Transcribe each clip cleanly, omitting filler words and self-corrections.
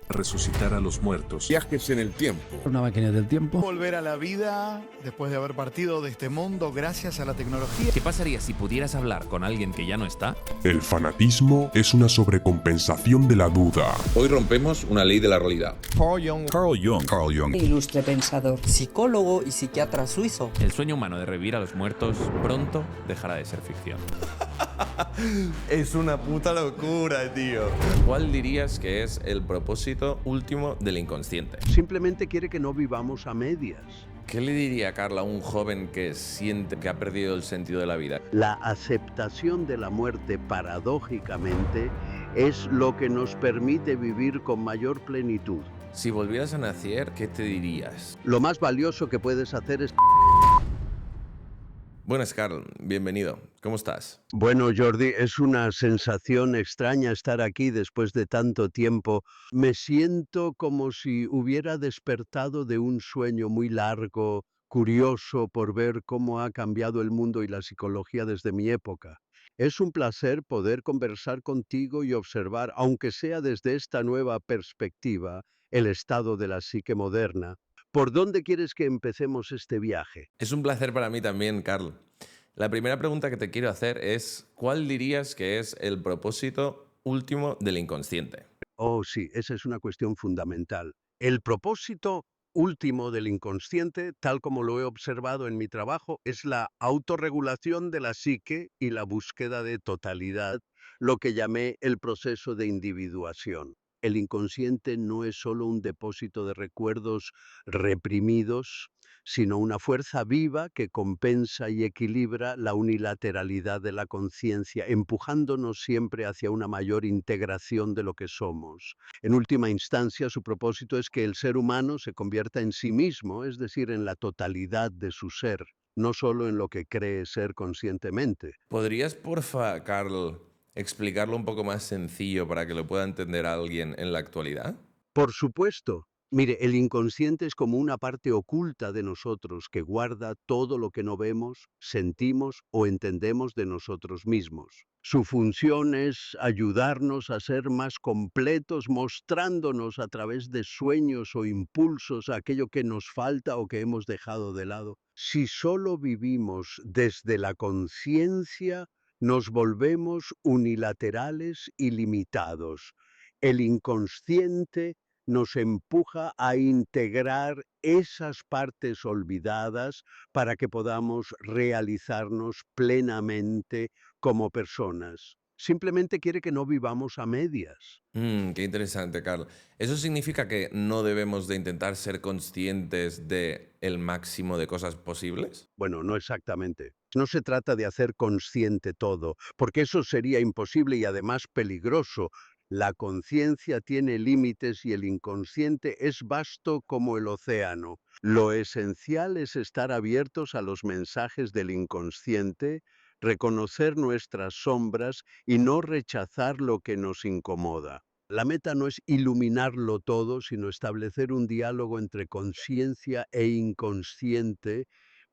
resucitar a los muertos, viajes en el tiempo, Una máquina del tiempo. Volver a la vida después de haber partido de este mundo gracias a la tecnología. ¿Qué pasaría si pudieras hablar con alguien que ya no está? El fanatismo es una sobrecompensación de la duda. Hoy rompemos una ley de la realidad. Carl Jung. Ilustre pensador, psicólogo y psiquiatra suizo. El sueño humano de revivir a los muertos pronto dejará de ser ficción. Es una puta locura, tío. ¿Cuál dirías que es el propósito último del inconsciente? Simplemente quiere que no vivamos a medias. ¿Qué le diría Carl a un joven que siente que ha perdido el sentido de la vida? La aceptación de la muerte, paradójicamente, es lo que nos permite vivir con mayor plenitud. Si volvieras a nacer, ¿qué te dirías? Lo más valioso que puedes hacer es... Buenas, Carl. Bienvenido. ¿Cómo estás? Bueno, Jordi, es una sensación extraña estar aquí después de tanto tiempo. Me siento como si hubiera despertado de un sueño muy largo, curioso por ver cómo ha cambiado el mundo y la psicología desde mi época. Es un placer poder conversar contigo y observar, aunque sea desde esta nueva perspectiva, el estado de la psique moderna. ¿Por dónde quieres que empecemos este viaje? Es un placer para mí también, Carl. La primera pregunta que te quiero hacer es, ¿cuál dirías que es el propósito último del inconsciente? Oh, sí, esa es una cuestión fundamental. El propósito último del inconsciente, tal como lo he observado en mi trabajo, es la autorregulación de la psique y la búsqueda de totalidad, lo que llamé el proceso de individuación. El inconsciente no es solo un depósito de recuerdos reprimidos, sino una fuerza viva que compensa y equilibra la unilateralidad de la conciencia, empujándonos siempre hacia una mayor integración de lo que somos. En última instancia, su propósito es que el ser humano se convierta en sí mismo, es decir, en la totalidad de su ser, no solo en lo que cree ser conscientemente. ¿Podrías, porfa, Carl, explicarlo un poco más sencillo para que lo pueda entender alguien en la actualidad? Por supuesto. Mire, el inconsciente es como una parte oculta de nosotros que guarda todo lo que no vemos, sentimos o entendemos de nosotros mismos. Su función es ayudarnos a ser más completos, mostrándonos a través de sueños o impulsos aquello que nos falta o que hemos dejado de lado. Si solo vivimos desde la conciencia, nos volvemos unilaterales y limitados. El inconsciente nos empuja a integrar esas partes olvidadas para que podamos realizarnos plenamente como personas. Simplemente quiere que no vivamos a medias. Qué interesante, Carl. ¿Eso significa que no debemos de intentar ser conscientes de el máximo de cosas posibles? Bueno, no exactamente. No se trata de hacer consciente todo, porque eso sería imposible y además peligroso. La conciencia tiene límites y el inconsciente es vasto como el océano. Lo esencial es estar abiertos a los mensajes del inconsciente, reconocer nuestras sombras y no rechazar lo que nos incomoda. La meta no es iluminarlo todo, sino establecer un diálogo entre conciencia e inconsciente,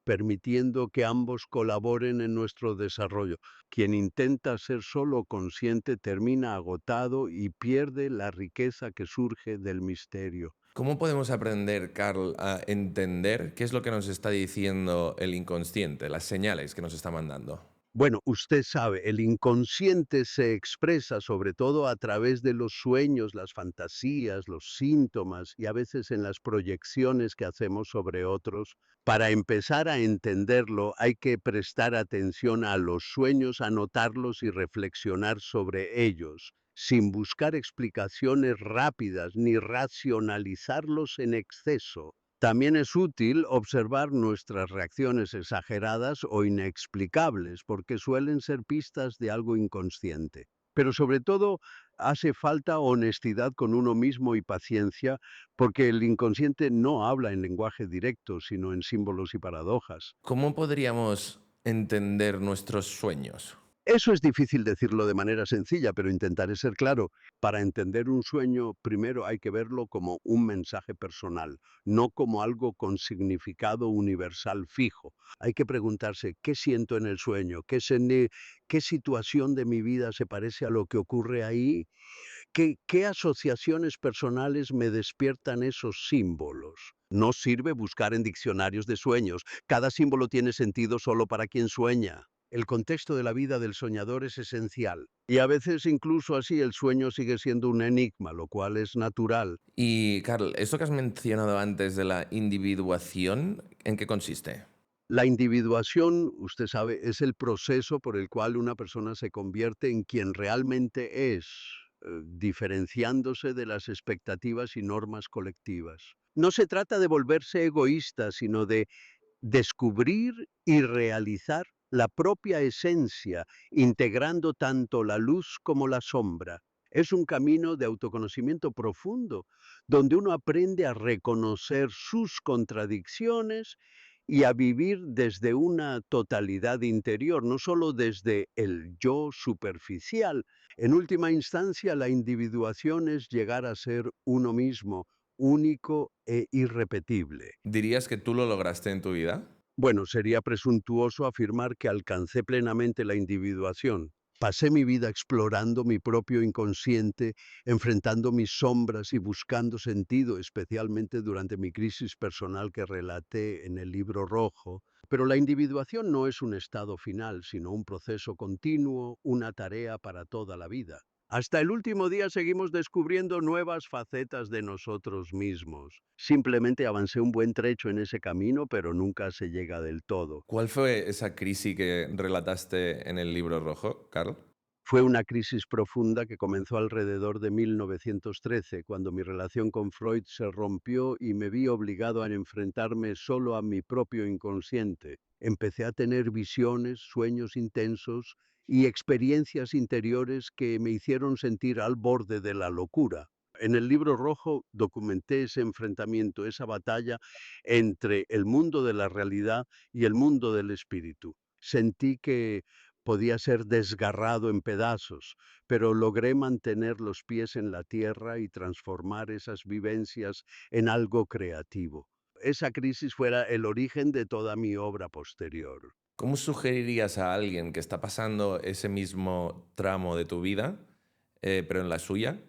permitiendo que ambos colaboren en nuestro desarrollo. Quien intenta ser solo consciente termina agotado y pierde la riqueza que surge del misterio. ¿Cómo podemos aprender, Carl, a entender qué es lo que nos está diciendo el inconsciente, las señales que nos está mandando? Bueno, usted sabe, el inconsciente se expresa sobre todo a través de los sueños, las fantasías, los síntomas y a veces en las proyecciones que hacemos sobre otros. Para empezar a entenderlo, hay que prestar atención a los sueños, anotarlos y reflexionar sobre ellos, sin buscar explicaciones rápidas ni racionalizarlos en exceso. También es útil observar nuestras reacciones exageradas o inexplicables, porque suelen ser pistas de algo inconsciente. Pero sobre todo, hace falta honestidad con uno mismo y paciencia, porque el inconsciente no habla en lenguaje directo, sino en símbolos y paradojas. ¿Cómo podríamos entender nuestros sueños? Eso es difícil decirlo de manera sencilla, pero intentaré ser claro. Para entender un sueño, primero hay que verlo como un mensaje personal, no como algo con significado universal fijo. Hay que preguntarse, ¿qué siento en el sueño? ¿Qué situación de mi vida se parece a lo que ocurre ahí? ¿Qué asociaciones personales me despiertan esos símbolos? No sirve buscar en diccionarios de sueños. Cada símbolo tiene sentido solo para quien sueña. El contexto de la vida del soñador es esencial. Y a veces incluso así el sueño sigue siendo un enigma, lo cual es natural. Y, Carl, eso que has mencionado antes de la individuación, ¿en qué consiste? La individuación, usted sabe, es el proceso por el cual una persona se convierte en quien realmente es, diferenciándose de las expectativas y normas colectivas. No se trata de volverse egoísta, sino de descubrir y realizar la propia esencia, integrando tanto la luz como la sombra. Es un camino de autoconocimiento profundo, donde uno aprende a reconocer sus contradicciones y a vivir desde una totalidad interior, no solo desde el yo superficial. En última instancia, la individuación es llegar a ser uno mismo, único e irrepetible. ¿Dirías que tú lo lograste en tu vida? Bueno, sería presuntuoso afirmar que alcancé plenamente la individuación. Pasé mi vida explorando mi propio inconsciente, enfrentando mis sombras y buscando sentido, especialmente durante mi crisis personal que relaté en el Libro Rojo. Pero la individuación no es un estado final, sino un proceso continuo, una tarea para toda la vida. Hasta el último día seguimos descubriendo nuevas facetas de nosotros mismos. Simplemente avancé un buen trecho en ese camino, pero nunca se llega del todo. ¿Cuál fue esa crisis que relataste en el Libro Rojo, Carl? Fue una crisis profunda que comenzó alrededor de 1913, cuando mi relación con Freud se rompió y me vi obligado a enfrentarme solo a mi propio inconsciente. Empecé a tener visiones, sueños intensos y experiencias interiores que me hicieron sentir al borde de la locura. En el Libro Rojo documenté ese enfrentamiento, esa batalla entre el mundo de la realidad y el mundo del espíritu. Sentí que podía ser desgarrado en pedazos, pero logré mantener los pies en la tierra y transformar esas vivencias en algo creativo. Esa crisis fuera el origen de toda mi obra posterior. ¿Cómo sugerirías a alguien que está pasando ese mismo tramo de tu vida, pero en la suya,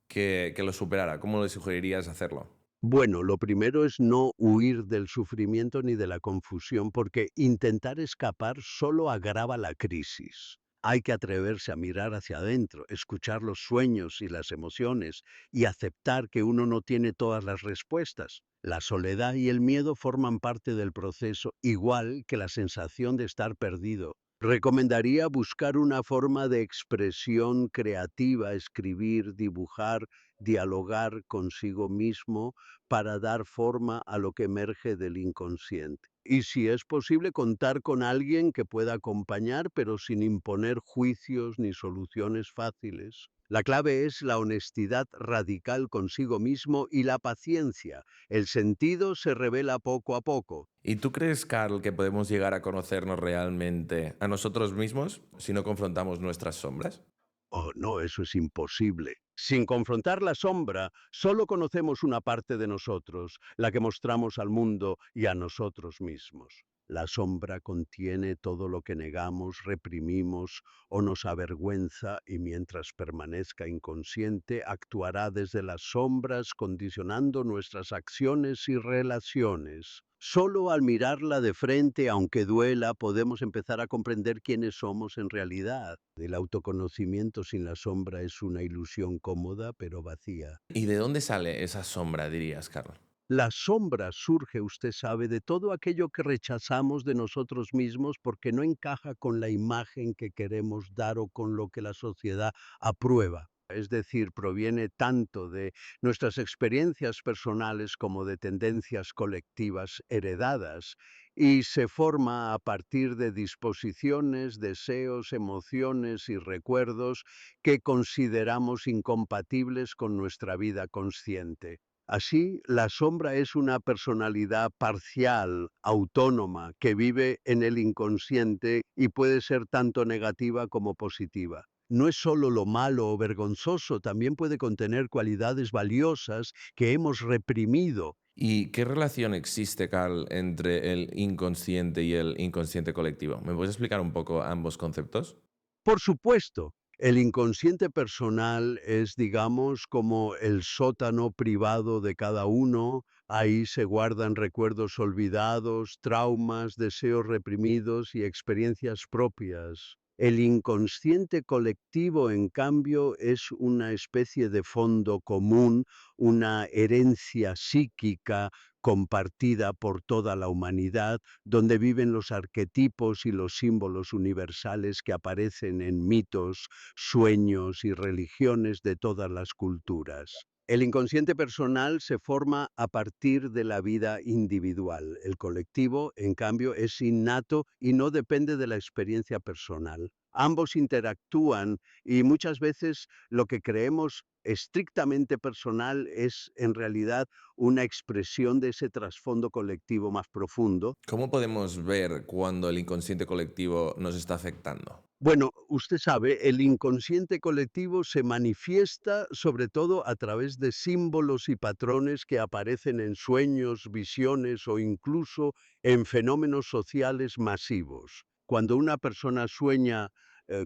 que lo superara? ¿Cómo le sugerirías hacerlo? Bueno, lo primero es no huir del sufrimiento ni de la confusión, porque intentar escapar solo agrava la crisis. Hay que atreverse a mirar hacia adentro, escuchar los sueños y las emociones y aceptar que uno no tiene todas las respuestas. La soledad y el miedo forman parte del proceso, igual que la sensación de estar perdido. Recomendaría buscar una forma de expresión creativa, escribir, dibujar, dialogar consigo mismo para dar forma a lo que emerge del inconsciente. Y si es posible, contar con alguien que pueda acompañar, pero sin imponer juicios ni soluciones fáciles. La clave es la honestidad radical consigo mismo y la paciencia. El sentido se revela poco a poco. ¿Y tú crees, Carl, que podemos llegar a conocernos realmente a nosotros mismos si no confrontamos nuestras sombras? Oh, no, eso es imposible. Sin confrontar la sombra, solo conocemos una parte de nosotros, la que mostramos al mundo y a nosotros mismos. La sombra contiene todo lo que negamos, reprimimos o nos avergüenza y mientras permanezca inconsciente actuará desde las sombras condicionando nuestras acciones y relaciones. Solo al mirarla de frente, aunque duela, podemos empezar a comprender quiénes somos en realidad. El autoconocimiento sin la sombra es una ilusión cómoda pero vacía. ¿Y de dónde sale esa sombra, dirías, Carl? La sombra surge, usted sabe, de todo aquello que rechazamos de nosotros mismos porque no encaja con la imagen que queremos dar o con lo que la sociedad aprueba. Es decir, proviene tanto de nuestras experiencias personales como de tendencias colectivas heredadas y se forma a partir de disposiciones, deseos, emociones y recuerdos que consideramos incompatibles con nuestra vida consciente. Así, la sombra es una personalidad parcial, autónoma, que vive en el inconsciente y puede ser tanto negativa como positiva. No es solo lo malo o vergonzoso, también puede contener cualidades valiosas que hemos reprimido. ¿Y qué relación existe, Carl, entre el inconsciente y el inconsciente colectivo? ¿Me puedes explicar un poco ambos conceptos? Por supuesto, El inconsciente personal es, digamos, como el sótano privado de cada uno. Ahí se guardan recuerdos olvidados, traumas, deseos reprimidos y experiencias propias. El inconsciente colectivo, en cambio, es una especie de fondo común, una herencia psíquica compartida por toda la humanidad, donde viven los arquetipos y los símbolos universales que aparecen en mitos, sueños y religiones de todas las culturas. El inconsciente personal se forma a partir de la vida individual. El colectivo, en cambio, es innato y no depende de la experiencia personal. Ambos interactúan y muchas veces lo que creemos estrictamente personal es en realidad una expresión de ese trasfondo colectivo más profundo. ¿Cómo podemos ver cuando el inconsciente colectivo nos está afectando? Bueno, usted sabe, el inconsciente colectivo se manifiesta sobre todo a través de símbolos y patrones que aparecen en sueños, visiones o incluso en fenómenos sociales masivos. Cuando una persona sueña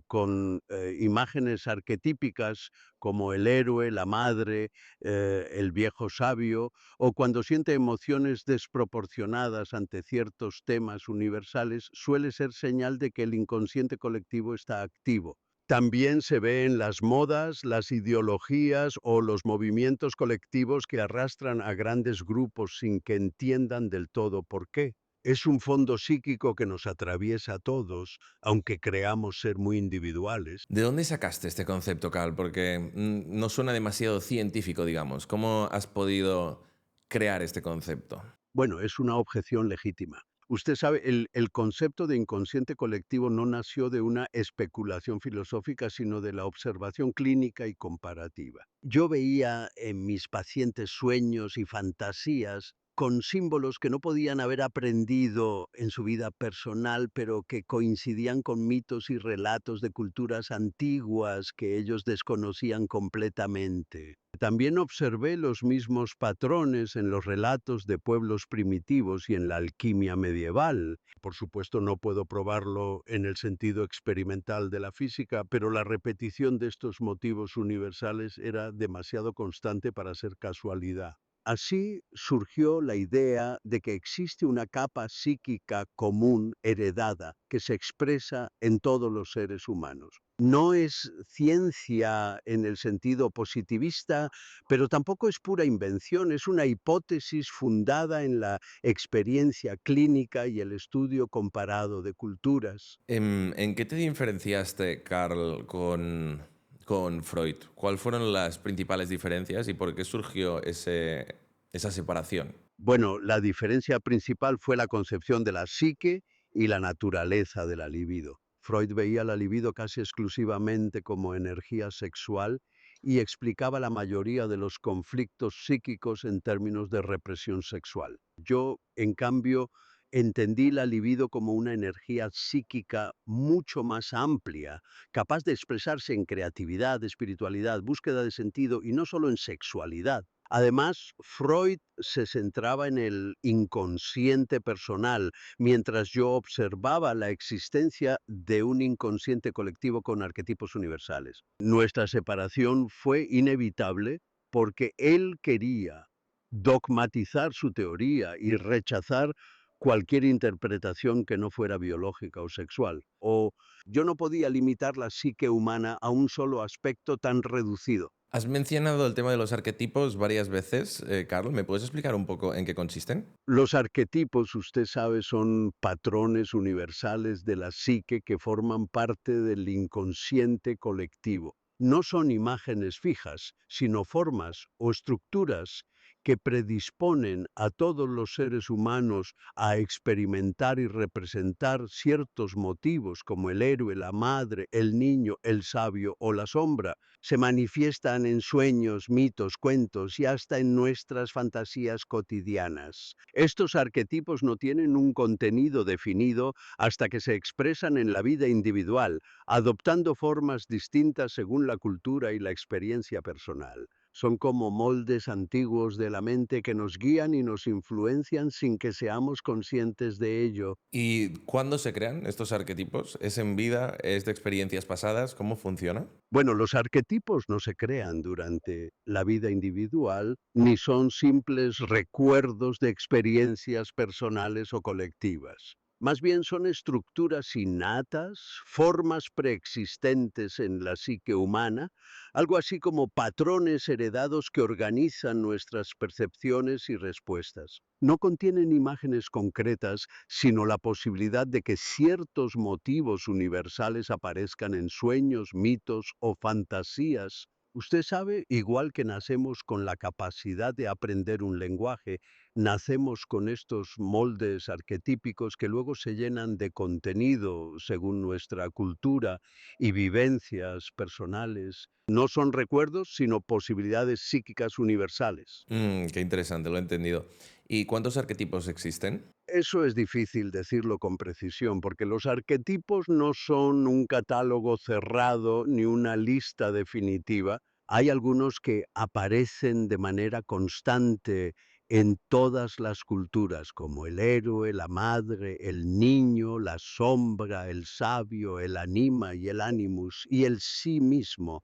con imágenes arquetípicas como el héroe, la madre, el viejo sabio, o cuando siente emociones desproporcionadas ante ciertos temas universales, suele ser señal de que el inconsciente colectivo está activo. También se ve en las modas, las ideologías o los movimientos colectivos que arrastran a grandes grupos sin que entiendan del todo por qué. Es un fondo psíquico que nos atraviesa a todos, aunque creamos ser muy individuales. ¿De dónde sacaste este concepto, Carl? Porque no suena demasiado científico, digamos. ¿Cómo has podido crear este concepto? Bueno, es una objeción legítima. Usted sabe, el concepto de inconsciente colectivo no nació de una especulación filosófica, sino de la observación clínica y comparativa. Yo veía en mis pacientes sueños y fantasías con símbolos que no podían haber aprendido en su vida personal, pero que coincidían con mitos y relatos de culturas antiguas que ellos desconocían completamente. También observé los mismos patrones en los relatos de pueblos primitivos y en la alquimia medieval. Por supuesto, no puedo probarlo en el sentido experimental de la física, pero la repetición de estos motivos universales era demasiado constante para ser casualidad. Así surgió la idea de que existe una capa psíquica común heredada que se expresa en todos los seres humanos. No es ciencia en el sentido positivista, pero tampoco es pura invención, es una hipótesis fundada en la experiencia clínica y el estudio comparado de culturas. ¿En qué te diferenciaste, Carl, con Freud? ¿Cuáles fueron las principales diferencias y por qué surgió esa separación? Bueno, la diferencia principal fue la concepción de la psique y la naturaleza de la libido. Freud veía la libido casi exclusivamente como energía sexual y explicaba la mayoría de los conflictos psíquicos en términos de represión sexual. Yo, en cambio, entendí la libido como una energía psíquica mucho más amplia, capaz de expresarse en creatividad, espiritualidad, búsqueda de sentido y no solo en sexualidad. Además, Freud se centraba en el inconsciente personal, mientras yo observaba la existencia de un inconsciente colectivo con arquetipos universales. Nuestra separación fue inevitable porque él quería dogmatizar su teoría y rechazar cualquier interpretación que no fuera biológica o sexual. O yo no podía limitar la psique humana a un solo aspecto tan reducido. Has mencionado el tema de los arquetipos varias veces, Carl. ¿Me puedes explicar un poco en qué consisten? Los arquetipos, usted sabe, son patrones universales de la psique que forman parte del inconsciente colectivo. No son imágenes fijas, sino formas o estructuras que predisponen a todos los seres humanos a experimentar y representar ciertos motivos como el héroe, la madre, el niño, el sabio o la sombra. Se manifiestan en sueños, mitos, cuentos y hasta en nuestras fantasías cotidianas. Estos arquetipos no tienen un contenido definido hasta que se expresan en la vida individual, adoptando formas distintas según la cultura y la experiencia personal. Son como moldes antiguos de la mente que nos guían y nos influencian sin que seamos conscientes de ello. ¿Y cuándo se crean estos arquetipos? ¿Es en vida? ¿Es de experiencias pasadas? ¿Cómo funciona? Bueno, los arquetipos no se crean durante la vida individual, ni son simples recuerdos de experiencias personales o colectivas. Más bien son estructuras innatas, formas preexistentes en la psique humana, algo así como patrones heredados que organizan nuestras percepciones y respuestas. No contienen imágenes concretas, sino la posibilidad de que ciertos motivos universales aparezcan en sueños, mitos o fantasías. Usted sabe, igual que nacemos con la capacidad de aprender un lenguaje, nacemos con estos moldes arquetípicos que luego se llenan de contenido según nuestra cultura y vivencias personales. No son recuerdos, sino posibilidades psíquicas universales. Qué interesante, lo he entendido. ¿Y cuántos arquetipos existen? Eso es difícil decirlo con precisión, porque los arquetipos no son un catálogo cerrado ni una lista definitiva. Hay algunos que aparecen de manera constante en todas las culturas, como el héroe, la madre, el niño, la sombra, el sabio, el anima y el animus, y el sí mismo,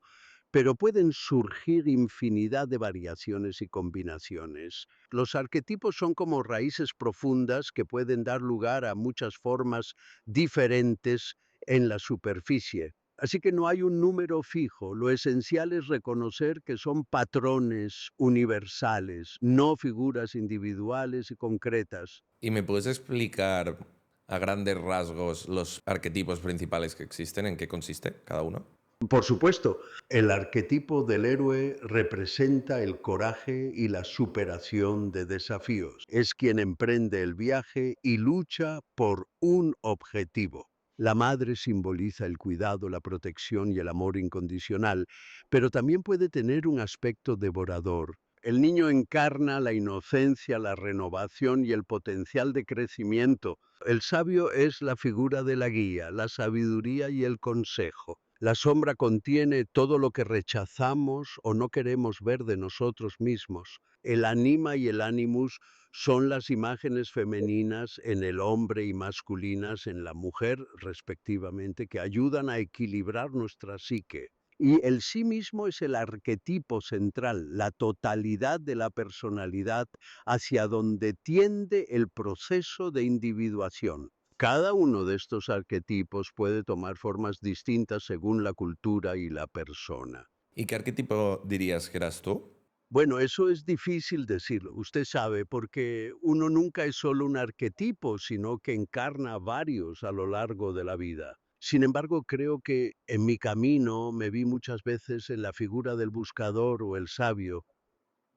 pero pueden surgir infinidad de variaciones y combinaciones. Los arquetipos son como raíces profundas que pueden dar lugar a muchas formas diferentes en la superficie. Así que no hay un número fijo. Lo esencial es reconocer que son patrones universales, no figuras individuales y concretas. ¿Y me puedes explicar a grandes rasgos los arquetipos principales que existen? ¿En qué consiste cada uno? Por supuesto, el arquetipo del héroe representa el coraje y la superación de desafíos. Es quien emprende el viaje y lucha por un objetivo. La madre simboliza el cuidado, la protección y el amor incondicional, pero también puede tener un aspecto devorador. El niño encarna la inocencia, la renovación y el potencial de crecimiento. El sabio es la figura de la guía, la sabiduría y el consejo. La sombra contiene todo lo que rechazamos o no queremos ver de nosotros mismos. El anima y el animus son las imágenes femeninas en el hombre y masculinas en la mujer, respectivamente, que ayudan a equilibrar nuestra psique. Y el sí mismo es el arquetipo central, la totalidad de la personalidad hacia donde tiende el proceso de individuación. Cada uno de estos arquetipos puede tomar formas distintas según la cultura y la persona. ¿Y qué arquetipo dirías que eras tú? Bueno, eso es difícil decirlo, usted sabe, porque uno nunca es solo un arquetipo, sino que encarna varios a lo largo de la vida. Sin embargo, creo que en mi camino me vi muchas veces en la figura del buscador o el sabio,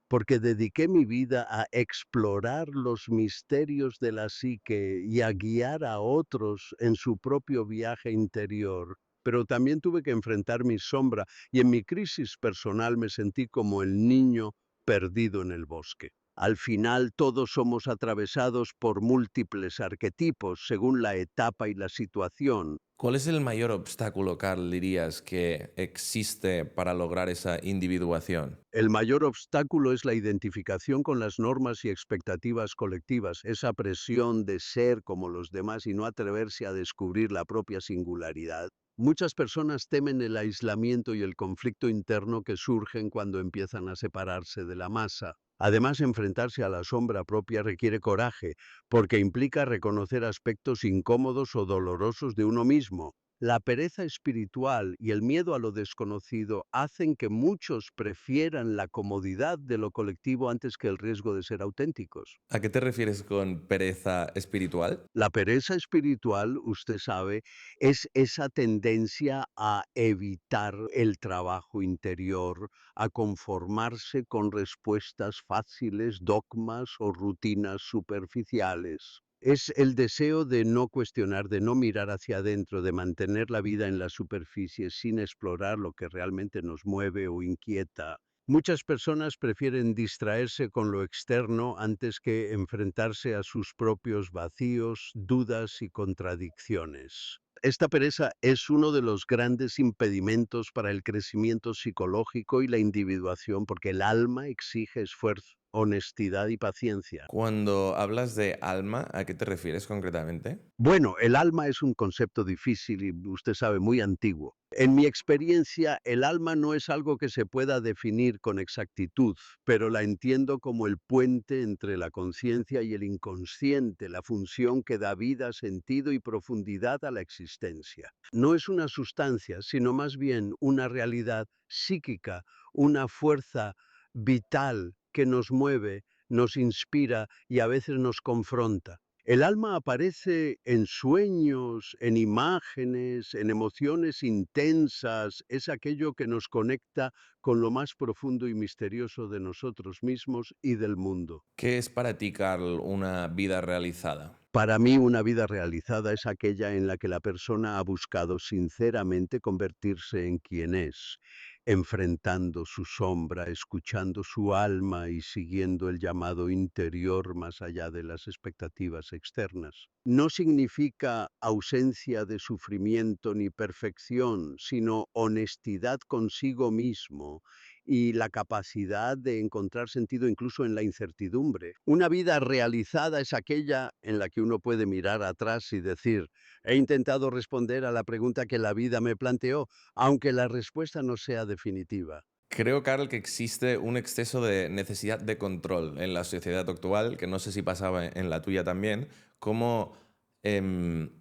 porque dediqué mi vida a explorar los misterios de la psique y a guiar a otros en su propio viaje interior. Pero también tuve que enfrentar mi sombra y en mi crisis personal me sentí como el niño perdido en el bosque. Al final todos somos atravesados por múltiples arquetipos según la etapa y la situación. ¿Cuál es el mayor obstáculo, Carl, dirías, que existe para lograr esa individuación? El mayor obstáculo es la identificación con las normas y expectativas colectivas, esa presión de ser como los demás y no atreverse a descubrir la propia singularidad. Muchas personas temen el aislamiento y el conflicto interno que surgen cuando empiezan a separarse de la masa. Además, enfrentarse a la sombra propia requiere coraje, porque implica reconocer aspectos incómodos o dolorosos de uno mismo. La pereza espiritual y el miedo a lo desconocido hacen que muchos prefieran la comodidad de lo colectivo antes que el riesgo de ser auténticos. ¿A qué te refieres con pereza espiritual? La pereza espiritual, usted sabe, es esa tendencia a evitar el trabajo interior, a conformarse con respuestas fáciles, dogmas o rutinas superficiales. Es el deseo de no cuestionar, de no mirar hacia adentro, de mantener la vida en la superficie sin explorar lo que realmente nos mueve o inquieta. Muchas personas prefieren distraerse con lo externo antes que enfrentarse a sus propios vacíos, dudas y contradicciones. Esta pereza es uno de los grandes impedimentos para el crecimiento psicológico y la individuación, porque el alma exige esfuerzo, honestidad y paciencia. Cuando hablas de alma, ¿a qué te refieres concretamente? Bueno, el alma es un concepto difícil y usted sabe, muy antiguo. En mi experiencia, el alma no es algo que se pueda definir con exactitud, pero la entiendo como el puente entre la conciencia y el inconsciente, la función que da vida, sentido y profundidad a la existencia. No es una sustancia, sino más bien una realidad psíquica, una fuerza vital que nos mueve, nos inspira y a veces nos confronta. El alma aparece en sueños, en imágenes, en emociones intensas, es aquello que nos conecta con lo más profundo y misterioso de nosotros mismos y del mundo. ¿Qué es para ti, Carl, una vida realizada? Para mí, una vida realizada es aquella en la que la persona ha buscado sinceramente convertirse en quien es, enfrentando su sombra, escuchando su alma y siguiendo el llamado interior más allá de las expectativas externas. No significa ausencia de sufrimiento ni perfección, sino honestidad consigo mismo y la capacidad de encontrar sentido incluso en la incertidumbre. Una vida realizada es aquella en la que uno puede mirar atrás y decir, he intentado responder a la pregunta que la vida me planteó, aunque la respuesta no sea definitiva. Creo, Carl, que existe un exceso de necesidad de control en la sociedad actual, que no sé si pasaba en la tuya también. ¿Cómo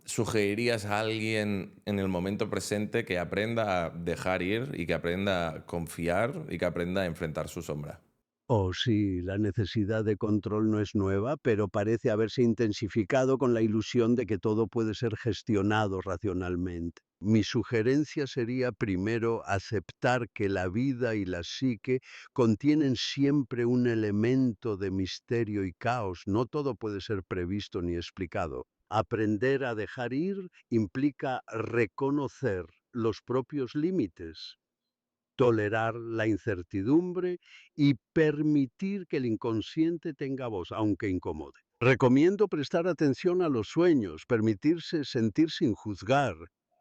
sugerirías a alguien en el momento presente que aprenda a dejar ir y que aprenda a confiar y que aprenda a enfrentar su sombra? Oh, sí, la necesidad de control no es nueva, pero parece haberse intensificado con la ilusión de que todo puede ser gestionado racionalmente. Mi sugerencia sería primero aceptar que la vida y la psique contienen siempre un elemento de misterio y caos. No todo puede ser previsto ni explicado. Aprender a dejar ir implica reconocer los propios límites, tolerar la incertidumbre y permitir que el inconsciente tenga voz, aunque incomode. Recomiendo prestar atención a los sueños, permitirse sentir sin juzgar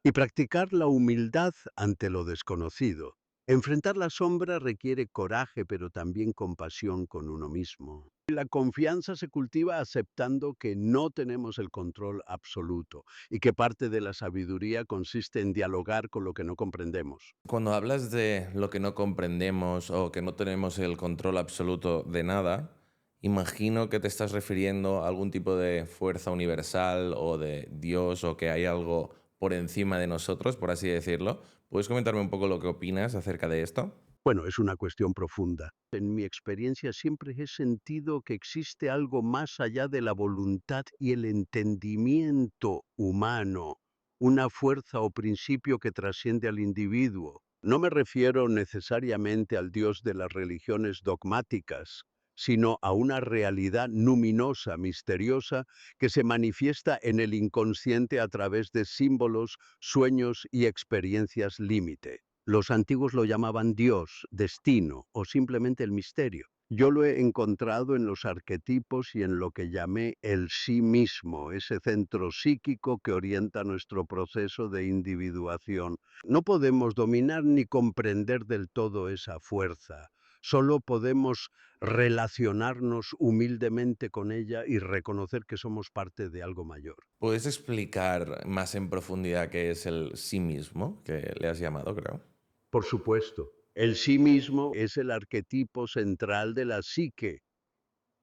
y practicar la humildad ante lo desconocido. Enfrentar la sombra requiere coraje, pero también compasión con uno mismo. La confianza se cultiva aceptando que no tenemos el control absoluto y que parte de la sabiduría consiste en dialogar con lo que no comprendemos. Cuando hablas de lo que no comprendemos o que no tenemos el control absoluto de nada, imagino que te estás refiriendo a algún tipo de fuerza universal o de Dios o que hay algo por encima de nosotros, por así decirlo. ¿Puedes comentarme un poco lo que opinas acerca de esto? Bueno, es una cuestión profunda. En mi experiencia siempre he sentido que existe algo más allá de la voluntad y el entendimiento humano, una fuerza o principio que trasciende al individuo. No me refiero necesariamente al Dios de las religiones dogmáticas, sino a una realidad luminosa, misteriosa, que se manifiesta en el inconsciente a través de símbolos, sueños y experiencias límite. Los antiguos lo llamaban Dios, destino o simplemente el misterio. Yo lo he encontrado en los arquetipos y en lo que llamé el sí mismo, ese centro psíquico que orienta nuestro proceso de individuación. No podemos dominar ni comprender del todo esa fuerza. Solo podemos relacionarnos humildemente con ella y reconocer que somos parte de algo mayor. ¿Puedes explicar más en profundidad qué es el sí mismo, que le has llamado, creo? Por supuesto, el sí mismo es el arquetipo central de la psique,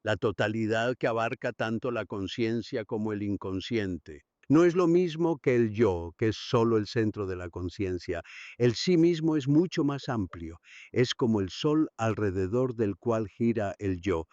la totalidad que abarca tanto la conciencia como el inconsciente. No es lo mismo que el yo, que es solo el centro de la conciencia. El sí mismo es mucho más amplio. Es como el sol alrededor del cual gira el yo,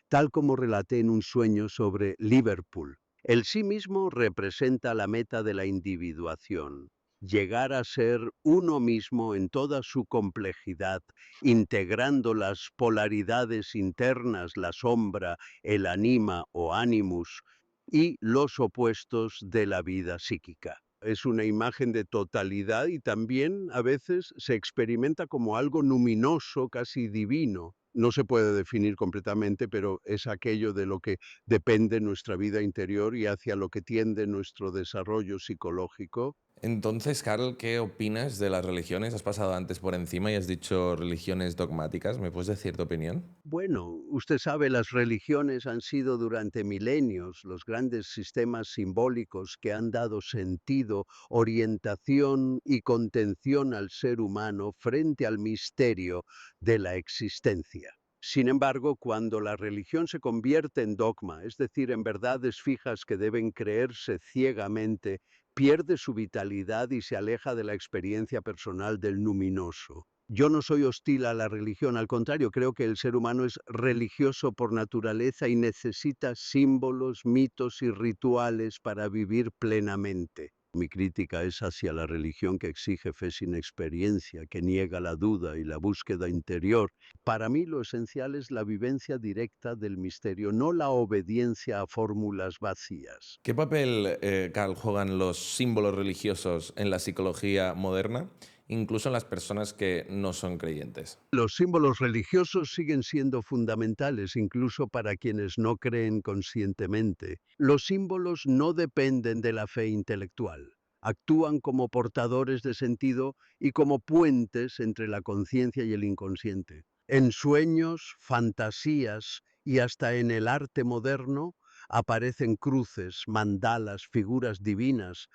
tal como relaté en un sueño sobre Liverpool. El sí mismo representa la meta de la individuación, llegar a ser uno mismo en toda su complejidad, integrando las polaridades internas, la sombra, el anima o animus, y los opuestos de la vida psíquica. Es una imagen de totalidad y también a veces se experimenta como algo luminoso, casi divino. No se puede definir completamente, pero es aquello de lo que depende nuestra vida interior y hacia lo que tiende nuestro desarrollo psicológico. Entonces, Carl, ¿qué opinas de las religiones? Has pasado antes por encima y has dicho religiones dogmáticas. ¿Me puedes decir tu opinión? Bueno, usted sabe, las religiones han sido durante milenios los grandes sistemas simbólicos que han dado sentido, orientación y contención al ser humano frente al misterio de la existencia. Sin embargo, cuando la religión se convierte en dogma, es decir, en verdades fijas que deben creerse ciegamente, pierde su vitalidad y se aleja de la experiencia personal del luminoso. Yo no soy hostil a la religión, al contrario, creo que el ser humano es religioso por naturaleza y necesita símbolos, mitos y rituales para vivir plenamente. Mi crítica es hacia la religión que exige fe sin experiencia, que niega la duda y la búsqueda interior. Para mí lo esencial es la vivencia directa del misterio, no la obediencia a fórmulas vacías. ¿Qué papel, Carl, juegan los símbolos religiosos en la psicología moderna, incluso en las personas que no son creyentes? Los símbolos religiosos siguen siendo fundamentales incluso para quienes no creen conscientemente. Los símbolos no dependen de la fe intelectual. Actúan como portadores de sentido y como puentes entre la conciencia y el inconsciente. En sueños, fantasías y hasta en el arte moderno aparecen cruces, mandalas, figuras divinas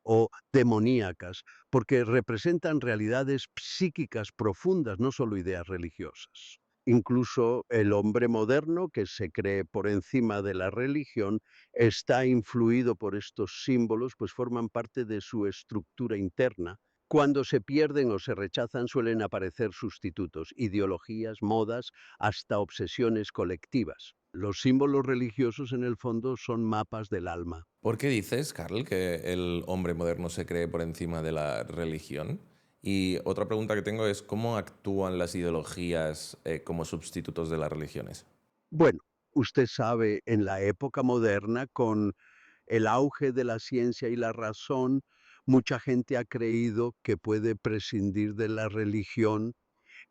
o demoníacas, porque representan realidades psíquicas profundas, no solo ideas religiosas. Incluso el hombre moderno, que se cree por encima de la religión, está influido por estos símbolos, pues forman parte de su estructura interna. Cuando se pierden o se rechazan suelen aparecer sustitutos, ideologías, modas, hasta obsesiones colectivas. Los símbolos religiosos en el fondo son mapas del alma. ¿Por qué dices, Carl, que el hombre moderno se cree por encima de la religión? Y otra pregunta que tengo es, ¿cómo actúan las ideologías como sustitutos de las religiones? Bueno, usted sabe, en la época moderna, con el auge de la ciencia y la razón, mucha gente ha creído que puede prescindir de la religión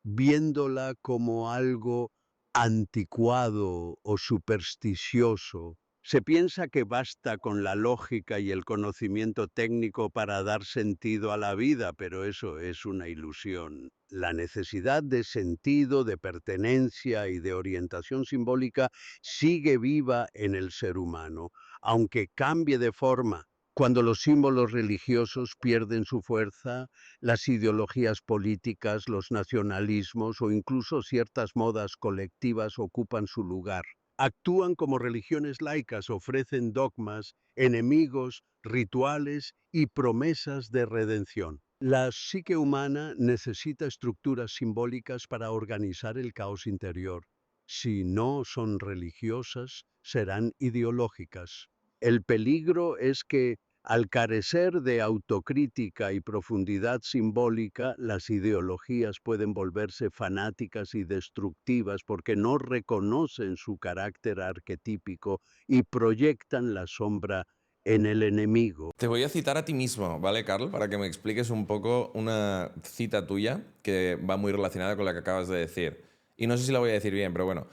viéndola como algo anticuado o supersticioso. Se piensa que basta con la lógica y el conocimiento técnico para dar sentido a la vida, pero eso es una ilusión. La necesidad de sentido, de pertenencia y de orientación simbólica sigue viva en el ser humano, aunque cambie de forma. Cuando los símbolos religiosos pierden su fuerza, las ideologías políticas, los nacionalismos o incluso ciertas modas colectivas ocupan su lugar. Actúan como religiones laicas, ofrecen dogmas, enemigos, rituales y promesas de redención. La psique humana necesita estructuras simbólicas para organizar el caos interior. Si no son religiosas, serán ideológicas. El peligro es que al carecer de autocrítica y profundidad simbólica, las ideologías pueden volverse fanáticas y destructivas porque no reconocen su carácter arquetípico y proyectan la sombra en el enemigo. Te voy a citar a ti mismo, ¿vale, Carl? Para que me expliques un poco una cita tuya que va muy relacionada con la que acabas de decir. Y no sé si la voy a decir bien, pero bueno.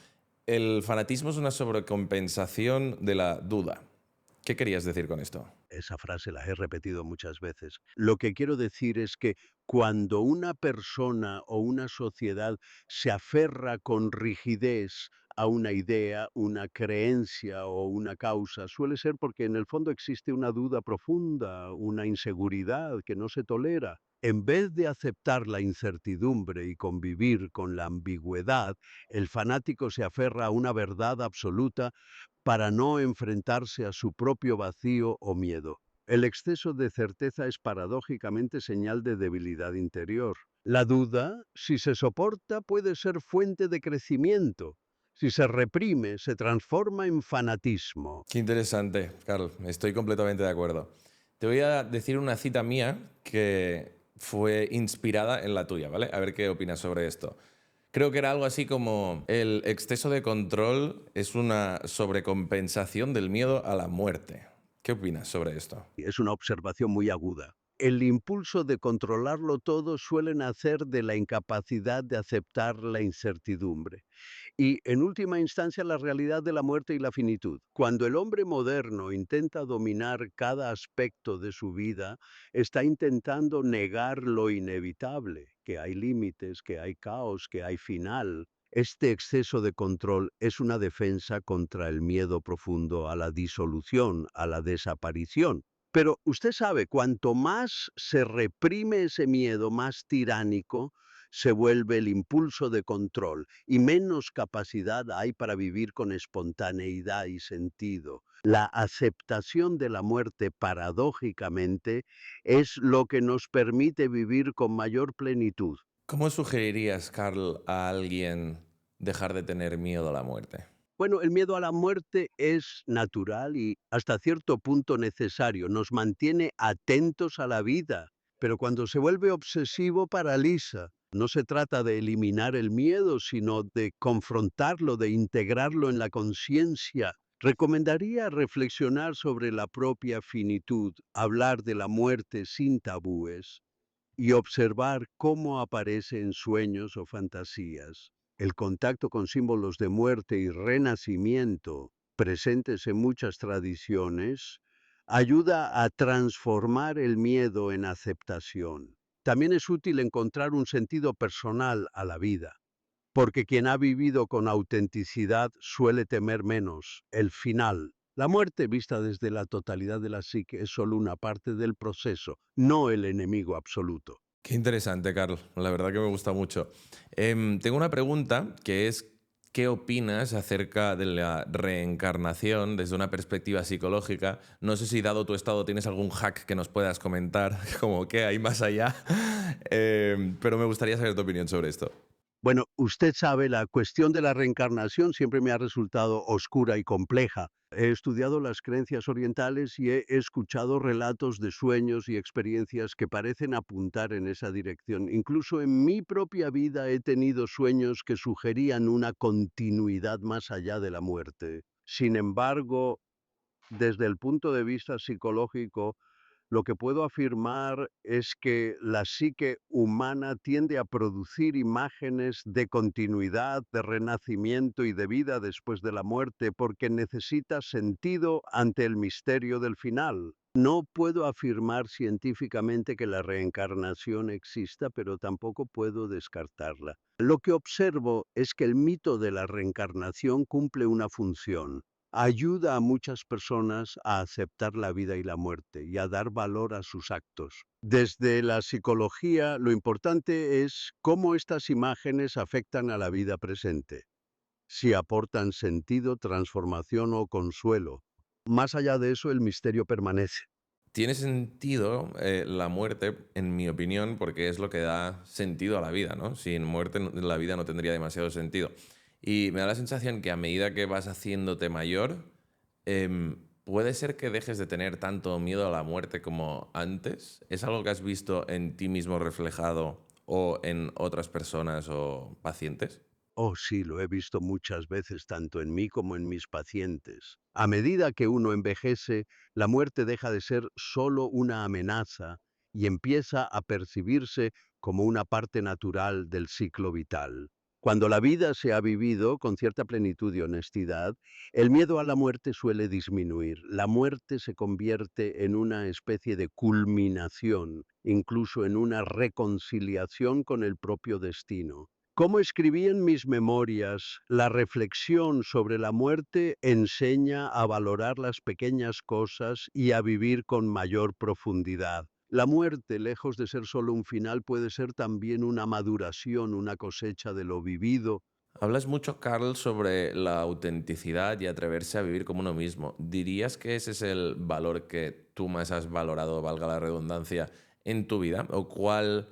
El fanatismo es una sobrecompensación de la duda. ¿Qué querías decir con esto? Esa frase la he repetido muchas veces. Lo que quiero decir es que cuando una persona o una sociedad se aferra con rigidez a una idea, una creencia o una causa, suele ser porque en el fondo existe una duda profunda, una inseguridad que no se tolera. En vez de aceptar la incertidumbre y convivir con la ambigüedad, el fanático se aferra a una verdad absoluta para no enfrentarse a su propio vacío o miedo. El exceso de certeza es paradójicamente señal de debilidad interior. La duda, si se soporta, puede ser fuente de crecimiento. Si se reprime, se transforma en fanatismo. Qué interesante, Carl. Estoy completamente de acuerdo. Te voy a decir una cita mía que fue inspirada en la tuya, ¿vale? A ver qué opinas sobre esto. Creo que era algo así como: el exceso de control es una sobrecompensación del miedo a la muerte. ¿Qué opinas sobre esto? Es una observación muy aguda. el impulso de controlarlo todo suele nacer de la incapacidad de aceptar la incertidumbre. Y, en última instancia, la realidad de la muerte y la finitud. Cuando el hombre moderno intenta dominar cada aspecto de su vida, está intentando negar lo inevitable, que hay límites, que hay caos, que hay final. Este exceso de control es una defensa contra el miedo profundo a la disolución, a la desaparición. Pero usted sabe, cuanto más se reprime ese miedo, más tiránico se vuelve el impulso de control y menos capacidad hay para vivir con espontaneidad y sentido. La aceptación de la muerte, paradójicamente, es lo que nos permite vivir con mayor plenitud. ¿Cómo sugerirías, Carl, a alguien dejar de tener miedo a la muerte? Bueno, el miedo a la muerte es natural y hasta cierto punto necesario. Nos mantiene atentos a la vida, pero cuando se vuelve obsesivo paraliza. No se trata de eliminar el miedo, sino de confrontarlo, de integrarlo en la conciencia. Recomendaría reflexionar sobre la propia finitud, hablar de la muerte sin tabúes y observar cómo aparece en sueños o fantasías. El contacto con símbolos de muerte y renacimiento, presentes en muchas tradiciones, ayuda a transformar el miedo en aceptación. También es útil encontrar un sentido personal a la vida, porque quien ha vivido con autenticidad suele temer menos el final. La muerte vista desde la totalidad de la psique es solo una parte del proceso, no el enemigo absoluto. Qué interesante, Carl. La verdad que me gusta mucho. Tengo una pregunta que es, ¿qué opinas acerca de la reencarnación desde una perspectiva psicológica? No sé si, dado tu estado, tienes algún hack que nos puedas comentar, como qué hay más allá, pero me gustaría saber tu opinión sobre esto. Bueno, usted sabe, la cuestión de la reencarnación siempre me ha resultado oscura y compleja. He estudiado las creencias orientales y he escuchado relatos de sueños y experiencias que parecen apuntar en esa dirección. Incluso en mi propia vida he tenido sueños que sugerían una continuidad más allá de la muerte. Sin embargo, desde el punto de vista psicológico, lo que puedo afirmar es que la psique humana tiende a producir imágenes de continuidad, de renacimiento y de vida después de la muerte porque necesita sentido ante el misterio del final. No puedo afirmar científicamente que la reencarnación exista, pero tampoco puedo descartarla. Lo que observo es que el mito de la reencarnación cumple una función. Ayuda a muchas personas a aceptar la vida y la muerte y a dar valor a sus actos. Desde la psicología, lo importante es cómo estas imágenes afectan a la vida presente, si aportan sentido, transformación o consuelo. Más allá de eso, el misterio permanece. Tiene sentido la muerte, en mi opinión, porque es lo que da sentido a la vida, ¿no? Sin muerte la vida no tendría demasiado sentido. Y me da la sensación que a medida que vas haciéndote mayor, puede ser que dejes de tener tanto miedo a la muerte como antes. ¿Es algo que has visto en ti mismo reflejado o en otras personas o pacientes? Oh, sí, lo he visto muchas veces, tanto en mí como en mis pacientes. A medida que uno envejece, la muerte deja de ser solo una amenaza y empieza a percibirse como una parte natural del ciclo vital. Cuando la vida se ha vivido con cierta plenitud y honestidad, el miedo a la muerte suele disminuir. La muerte se convierte en una especie de culminación, incluso en una reconciliación con el propio destino. Como escribí en mis memorias, la reflexión sobre la muerte enseña a valorar las pequeñas cosas y a vivir con mayor profundidad. La muerte, lejos de ser solo un final, puede ser también una maduración, una cosecha de lo vivido. Hablas mucho, Carl, sobre la autenticidad y atreverse a vivir como uno mismo. ¿Dirías que ese es el valor que tú más has valorado, valga la redundancia, en tu vida? ¿O cuál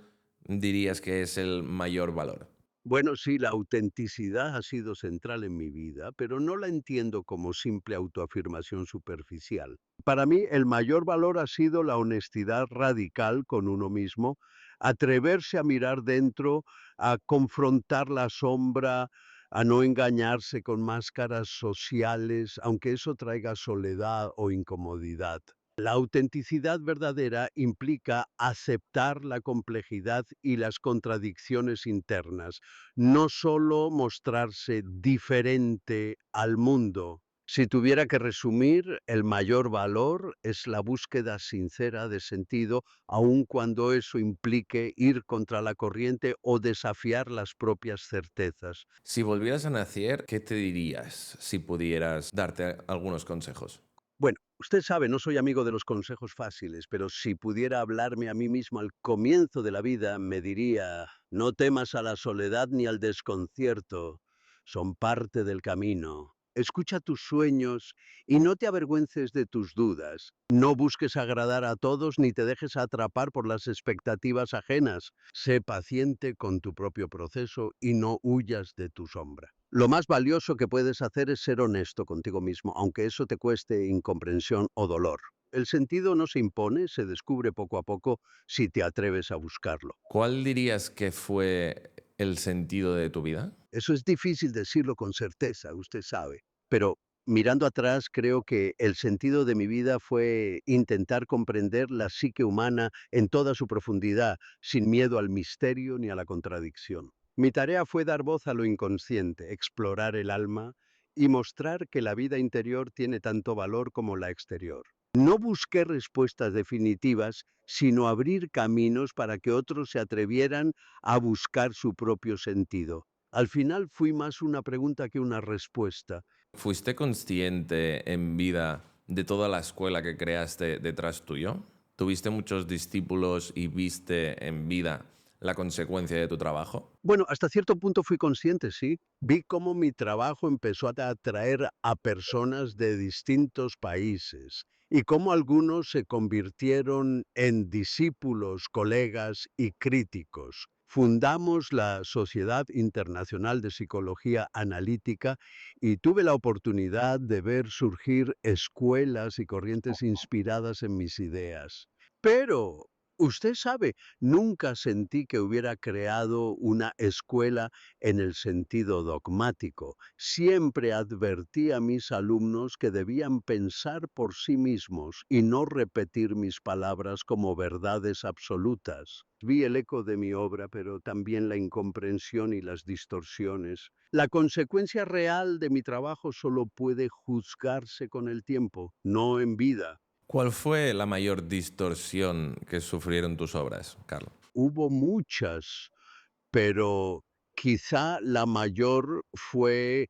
dirías que es el mayor valor? Bueno, sí, la autenticidad ha sido central en mi vida, pero no la entiendo como simple autoafirmación superficial. Para mí, el mayor valor ha sido la honestidad radical con uno mismo, atreverse a mirar dentro, a confrontar la sombra, a no engañarse con máscaras sociales, aunque eso traiga soledad o incomodidad. La autenticidad verdadera implica aceptar la complejidad y las contradicciones internas, no solo mostrarse diferente al mundo. Si tuviera que resumir, el mayor valor es la búsqueda sincera de sentido, aun cuando eso implique ir contra la corriente o desafiar las propias certezas. Si volvieras a nacer, ¿qué te dirías si pudieras darte algunos consejos? Bueno, usted sabe, no soy amigo de los consejos fáciles, pero si pudiera hablarme a mí mismo al comienzo de la vida, me diría, no temas a la soledad ni al desconcierto, son parte del camino. Escucha tus sueños y no te avergüences de tus dudas. No busques agradar a todos ni te dejes atrapar por las expectativas ajenas. Sé paciente con tu propio proceso y no huyas de tu sombra. Lo más valioso que puedes hacer es ser honesto contigo mismo, aunque eso te cueste incomprensión o dolor. El sentido no se impone, se descubre poco a poco si te atreves a buscarlo. ¿Cuál dirías que fue el sentido de tu vida? Eso es difícil decirlo con certeza, usted sabe, pero mirando atrás creo que el sentido de mi vida fue intentar comprender la psique humana en toda su profundidad, sin miedo al misterio ni a la contradicción. Mi tarea fue dar voz a lo inconsciente, explorar el alma y mostrar que la vida interior tiene tanto valor como la exterior. No busqué respuestas definitivas, sino abrir caminos para que otros se atrevieran a buscar su propio sentido. Al final fui más una pregunta que una respuesta. ¿Fuiste consciente en vida de toda la escuela que creaste detrás tuyo? ¿Tuviste muchos discípulos y viste en vida la consecuencia de tu trabajo? Bueno, hasta cierto punto fui consciente, sí. Vi cómo mi trabajo empezó a atraer a personas de distintos países y cómo algunos se convirtieron en discípulos, colegas y críticos. Fundamos la Sociedad Internacional de Psicología Analítica y tuve la oportunidad de ver surgir escuelas y corrientes inspiradas en mis ideas. Pero, usted sabe, nunca sentí que hubiera creado una escuela en el sentido dogmático. Siempre advertí a mis alumnos que debían pensar por sí mismos y no repetir mis palabras como verdades absolutas. Vi el eco de mi obra, pero también la incomprensión y las distorsiones. La consecuencia real de mi trabajo solo puede juzgarse con el tiempo, no en vida. ¿Cuál fue la mayor distorsión que sufrieron tus obras, Carlos? Hubo muchas, pero quizá la mayor fue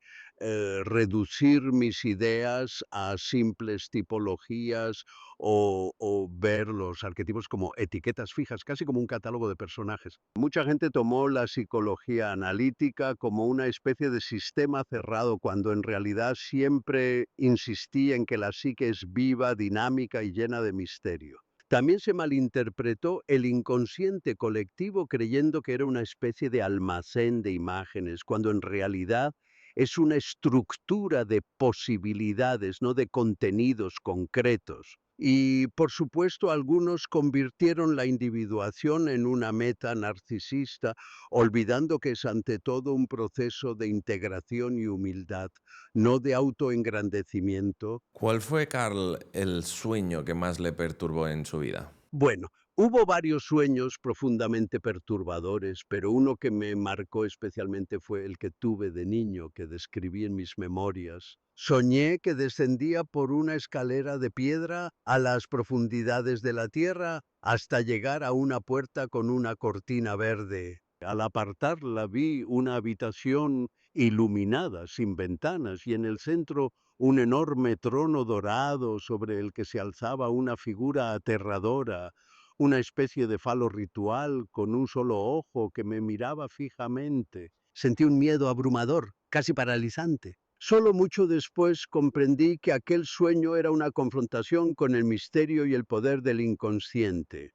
reducir mis ideas a simples tipologías o ver los arquetipos como etiquetas fijas, casi como un catálogo de personajes. Mucha gente tomó la psicología analítica como una especie de sistema cerrado, cuando en realidad siempre insistí en que la psique es viva, dinámica y llena de misterio. También se malinterpretó el inconsciente colectivo creyendo que era una especie de almacén de imágenes, cuando en realidad es una estructura de posibilidades, no de contenidos concretos. Y por supuesto, algunos convirtieron la individuación en una meta narcisista, olvidando que es ante todo un proceso de integración y humildad, no de autoengrandecimiento. ¿Cuál fue, Carl, el sueño que más le perturbó en su vida? Bueno, hubo varios sueños profundamente perturbadores, pero uno que me marcó especialmente fue el que tuve de niño, que describí en mis memorias. Soñé que descendía por una escalera de piedra a las profundidades de la tierra hasta llegar a una puerta con una cortina verde. Al apartarla vi una habitación iluminada, sin ventanas, y en el centro un enorme trono dorado sobre el que se alzaba una figura aterradora, una especie de falo ritual con un solo ojo que me miraba fijamente. Sentí un miedo abrumador, casi paralizante. Solo mucho después comprendí que aquel sueño era una confrontación con el misterio y el poder del inconsciente,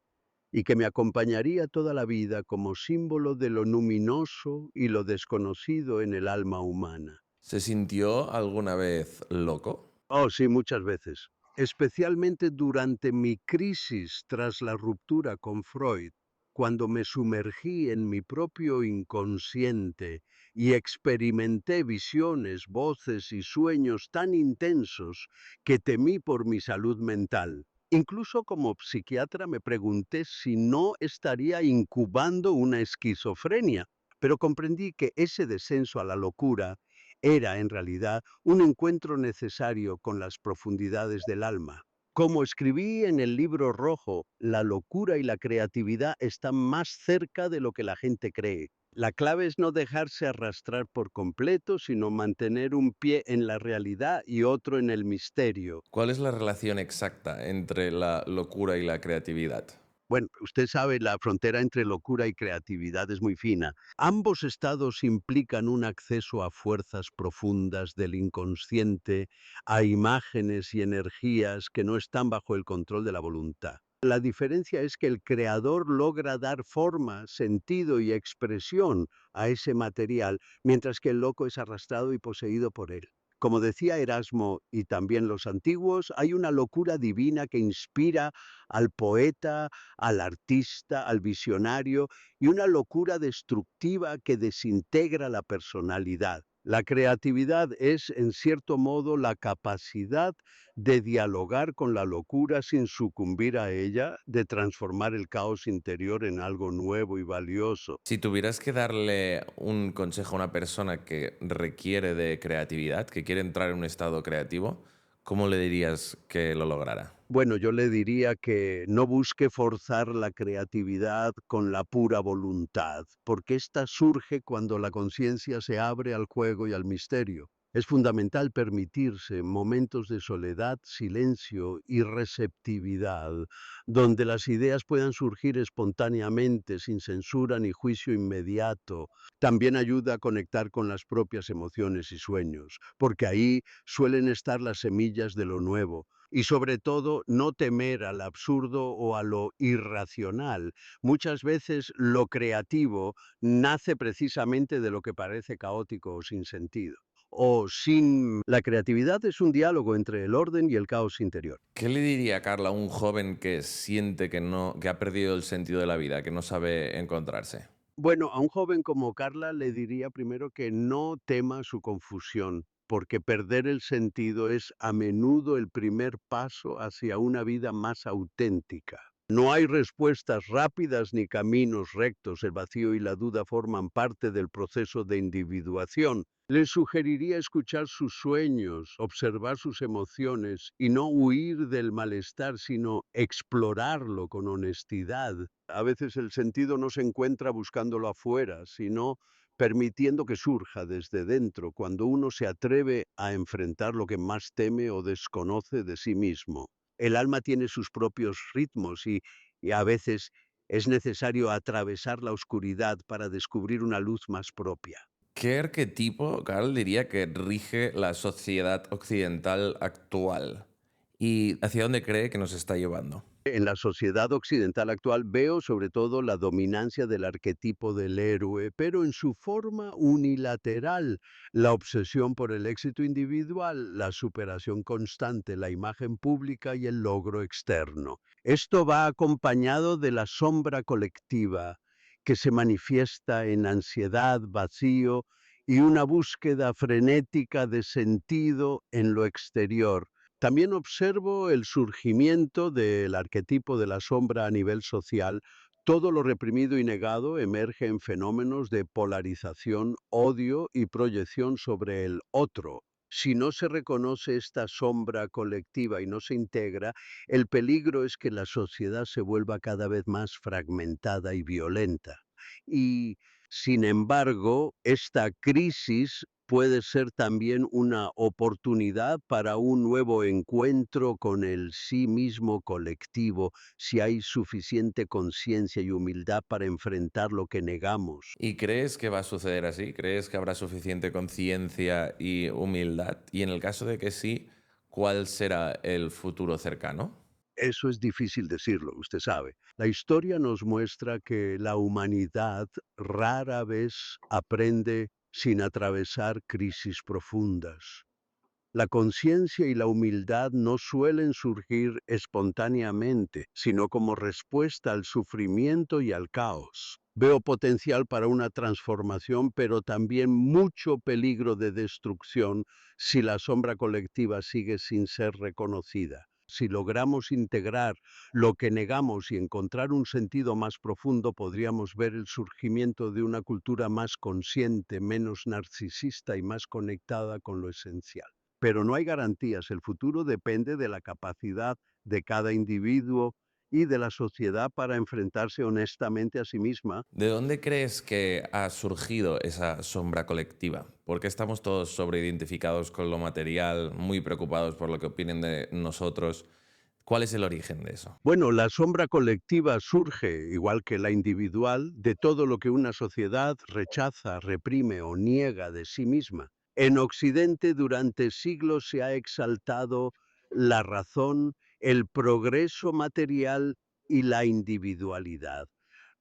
y que me acompañaría toda la vida como símbolo de lo luminoso y lo desconocido en el alma humana. ¿Se sintió alguna vez loco? Oh, sí, muchas veces. Especialmente durante mi crisis tras la ruptura con Freud, cuando me sumergí en mi propio inconsciente y experimenté visiones, voces y sueños tan intensos que temí por mi salud mental. Incluso como psiquiatra me pregunté si no estaría incubando una esquizofrenia, pero comprendí que ese descenso a la locura era en realidad un encuentro necesario con las profundidades del alma. Como escribí en el libro rojo, la locura y la creatividad están más cerca de lo que la gente cree. La clave es no dejarse arrastrar por completo, sino mantener un pie en la realidad y otro en el misterio. ¿Cuál es la relación exacta entre la locura y la creatividad? Bueno, usted sabe, la frontera entre locura y creatividad es muy fina. Ambos estados implican un acceso a fuerzas profundas del inconsciente, a imágenes y energías que no están bajo el control de la voluntad. La diferencia es que el creador logra dar forma, sentido y expresión a ese material, mientras que el loco es arrastrado y poseído por él. Como decía Erasmo y también los antiguos, hay una locura divina que inspira al poeta, al artista, al visionario, y una locura destructiva que desintegra la personalidad. La creatividad es, en cierto modo, la capacidad de dialogar con la locura sin sucumbir a ella, de transformar el caos interior en algo nuevo y valioso. Si tuvieras que darle un consejo a una persona que requiere de creatividad, que quiere entrar en un estado creativo, ¿cómo le dirías que lo lograra? Bueno, yo le diría que no busque forzar la creatividad con la pura voluntad, porque ésta surge cuando la conciencia se abre al juego y al misterio. Es fundamental permitirse momentos de soledad, silencio y receptividad, donde las ideas puedan surgir espontáneamente, sin censura ni juicio inmediato. También ayuda a conectar con las propias emociones y sueños, porque ahí suelen estar las semillas de lo nuevo. Y sobre todo, no temer al absurdo o a lo irracional. Muchas veces lo creativo nace precisamente de lo que parece caótico o sin sentido. La creatividad es un diálogo entre el orden y el caos interior. ¿Qué le diría Carla a un joven que siente que no, que ha perdido el sentido de la vida, que no sabe encontrarse? Bueno, a un joven como Carla le diría primero que no tema su confusión, porque perder el sentido es a menudo el primer paso hacia una vida más auténtica. No hay respuestas rápidas ni caminos rectos. El vacío y la duda forman parte del proceso de individuación. Le sugeriría escuchar sus sueños, observar sus emociones y no huir del malestar, sino explorarlo con honestidad. A veces el sentido no se encuentra buscándolo afuera, sino permitiendo que surja desde dentro, cuando uno se atreve a enfrentar lo que más teme o desconoce de sí mismo. El alma tiene sus propios ritmos y a veces es necesario atravesar la oscuridad para descubrir una luz más propia. ¿Qué arquetipo, Carl, diría que rige la sociedad occidental actual? ¿Y hacia dónde cree que nos está llevando? En la sociedad occidental actual veo sobre todo la dominancia del arquetipo del héroe, pero en su forma unilateral, la obsesión por el éxito individual, la superación constante, la imagen pública y el logro externo. Esto va acompañado de la sombra colectiva, que se manifiesta en ansiedad, vacío y una búsqueda frenética de sentido en lo exterior. También observo el surgimiento del arquetipo de la sombra a nivel social. Todo lo reprimido y negado emerge en fenómenos de polarización, odio y proyección sobre el otro. Si no se reconoce esta sombra colectiva y no se integra, el peligro es que la sociedad se vuelva cada vez más fragmentada y violenta. Y, sin embargo, esta crisis puede ser también una oportunidad para un nuevo encuentro con el sí mismo colectivo, si hay suficiente conciencia y humildad para enfrentar lo que negamos. ¿Y crees que va a suceder así? ¿Crees que habrá suficiente conciencia y humildad? Y en el caso de que sí, ¿cuál será el futuro cercano? Eso es difícil decirlo, usted sabe. La historia nos muestra que la humanidad rara vez aprende sin atravesar crisis profundas. La conciencia y la humildad no suelen surgir espontáneamente, sino como respuesta al sufrimiento y al caos. Veo potencial para una transformación, pero también mucho peligro de destrucción si la sombra colectiva sigue sin ser reconocida. Si logramos integrar lo que negamos y encontrar un sentido más profundo, podríamos ver el surgimiento de una cultura más consciente, menos narcisista y más conectada con lo esencial. Pero no hay garantías, el futuro depende de la capacidad de cada individuo y de la sociedad para enfrentarse honestamente a sí misma. ¿De dónde crees que ha surgido esa sombra colectiva? ¿Por qué estamos todos sobreidentificados con lo material, muy preocupados por lo que opinen de nosotros? ¿Cuál es el origen de eso? Bueno, la sombra colectiva surge, igual que la individual, de todo lo que una sociedad rechaza, reprime o niega de sí misma. En Occidente durante siglos se ha exaltado la razón, el progreso material y la individualidad,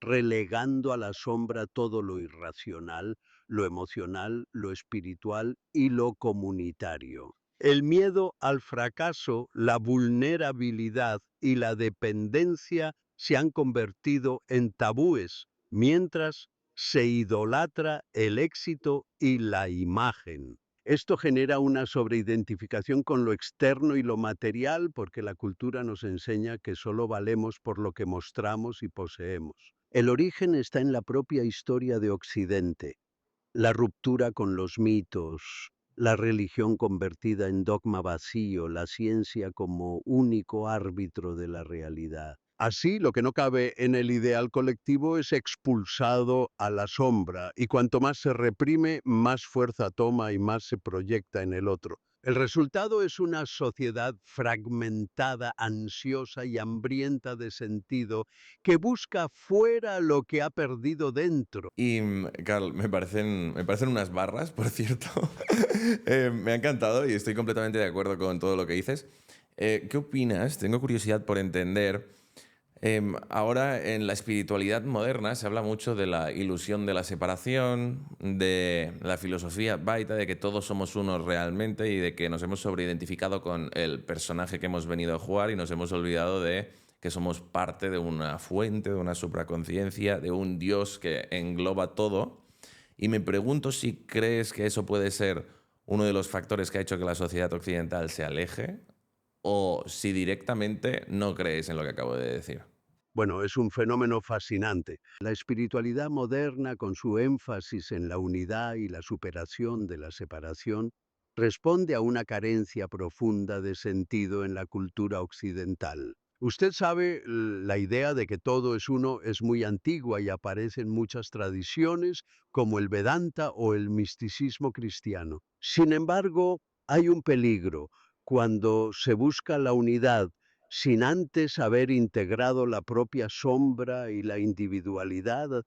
relegando a la sombra todo lo irracional, lo emocional, lo espiritual y lo comunitario. El miedo al fracaso, la vulnerabilidad y la dependencia se han convertido en tabúes, mientras se idolatra el éxito y la imagen. Esto genera una sobreidentificación con lo externo y lo material porque la cultura nos enseña que solo valemos por lo que mostramos y poseemos. El origen está en la propia historia de Occidente. La ruptura con los mitos, la religión convertida en dogma vacío, la ciencia como único árbitro de la realidad. Así, lo que no cabe en el ideal colectivo es expulsado a la sombra, y cuanto más se reprime, más fuerza toma y más se proyecta en el otro. El resultado es una sociedad fragmentada, ansiosa y hambrienta de sentido, que busca fuera lo que ha perdido dentro. Y, Carl, me parecen unas barras, por cierto. Me ha encantado y estoy completamente de acuerdo con todo lo que dices. ¿Qué opinas? Tengo curiosidad por entender. Ahora en la espiritualidad moderna se habla mucho de la ilusión de la separación, de la filosofía Advaita, de que todos somos uno realmente y de que nos hemos sobreidentificado con el personaje que hemos venido a jugar y nos hemos olvidado de que somos parte de una fuente, de una supraconciencia, de un Dios que engloba todo. Y me pregunto si crees que eso puede ser uno de los factores que ha hecho que la sociedad occidental se aleje o si directamente no crees en lo que acabo de decir. Bueno, es un fenómeno fascinante. La espiritualidad moderna, con su énfasis en la unidad y la superación de la separación, responde a una carencia profunda de sentido en la cultura occidental. Usted sabe, la idea de que todo es uno es muy antigua y aparece en muchas tradiciones, como el Vedanta o el misticismo cristiano. Sin embargo, hay un peligro cuando se busca la unidad sin antes haber integrado la propia sombra y la individualidad.